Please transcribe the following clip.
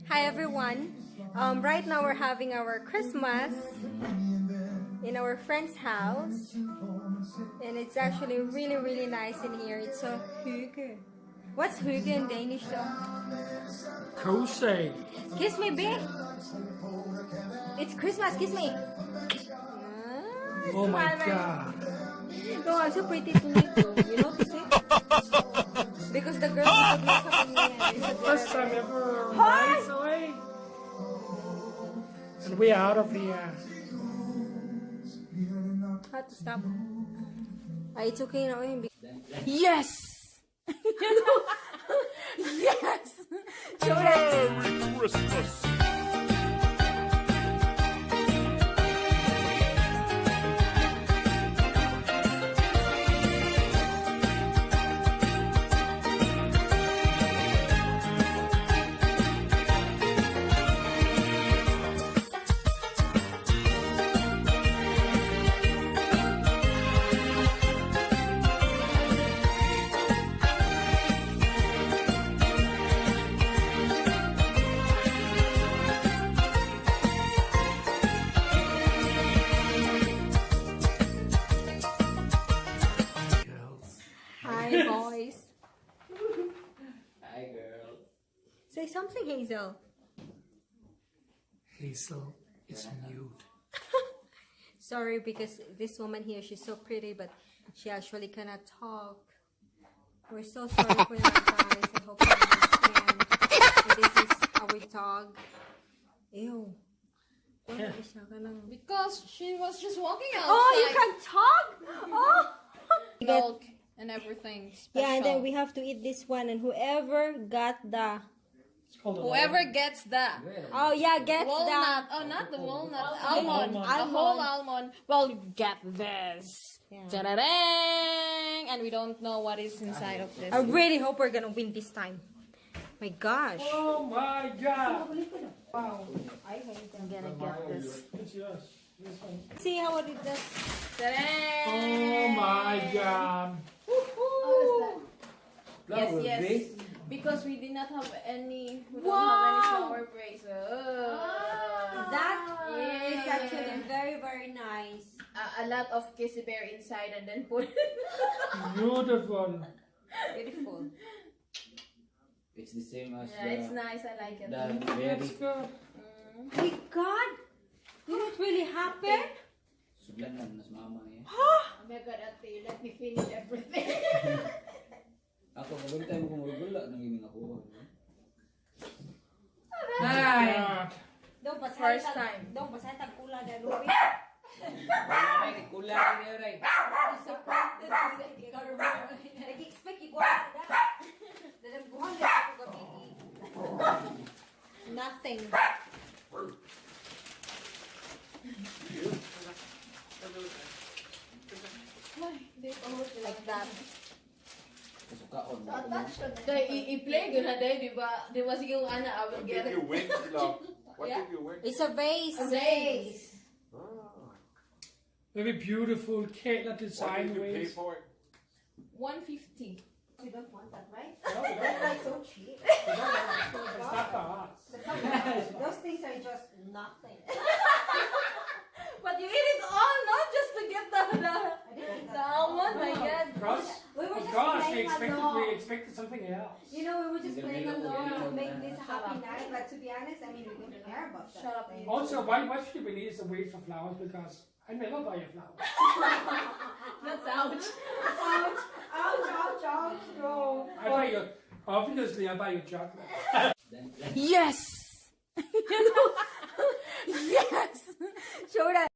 Hi everyone. Right now we're having our Christmas in our friend's house, and it's actually really nice in here. It's so hygge. What's hygge in Danish though? Cozy. Kiss me, babe. It's Christmas. Kiss me. Oh my smile, right? god. No, I'm so pretty tonight though. You notice it? Because the girls put makeup on me and it's First time ever. Hi! Nice away. And we are out of here. How to stop? It's okay now. Yes! Yes! Merry Christmas! Girls. Hi, boys. Hi, girl. Say something, Hazel. Hazel is mute. Sorry, because this woman here, she's so pretty, but she actually cannot talk. We're so sorry for that, guys. I hope you understand. And this is our dog. Ew. Yeah. Because she was just walking outside. Oh, you can talk? Oh! Milk and everything. Special. Yeah, and then we have to eat this one, and whoever got the... It's called Whoever gets the Oh, yeah, gets walnut. Oh, not the walnut. Almond. Almond. A whole almond. Well, you get this. Yeah. Ta-da-dang! And we don't know what is inside of this. I really hope we're gonna win this time. My gosh. Oh my god. Wow. I'm gonna get this. It's yours. This one. See how it does. Ta-dang! Oh my god. Yes. Because we did not have any. We don't Wow. have any flower braids. That Yes. is actually very nice. A lot of kissy bear inside and then put. Beautiful. Beautiful. It's the same as Yeah, it's nice. I like it. the Let's very go. My God! Did it really happen? sudlan lang nas mama eh. Oh my God, Ate, let me finish everything. Ako kapag tayo mo kumulgula nang iming ako. God. Don't First time. Don't pasay tag kula na lupi. Ay, kulang ni ray. Disappointed kasi nag-expect ko na. Dalam buhan na ako gabi. Nothing. Like that. Kasukaon. I-play ko na dahil, di ba? Di ba sige yung ana, I will get it. win, love? What Yeah. did you win? It's a vase. A vase. Very beautiful cake What design did you pay ways. for it? 150. You don't want that, right? No, That's like so cheap. it's not for us. Those things are just nothing. But you eat it all, not just to get the almond, my God. Because, We were just gosh, playing along. we expected something else. You know, we were just In the playing middle, along to yeah. make this a happy night, but to be honest, I mean, we don't care about that. Shut up, thing. Also, why should we need a waste for flowers? Because I never buy a flower. That's ouch. Ouch, no. I buy you, obviously I buy you chocolate. Yes!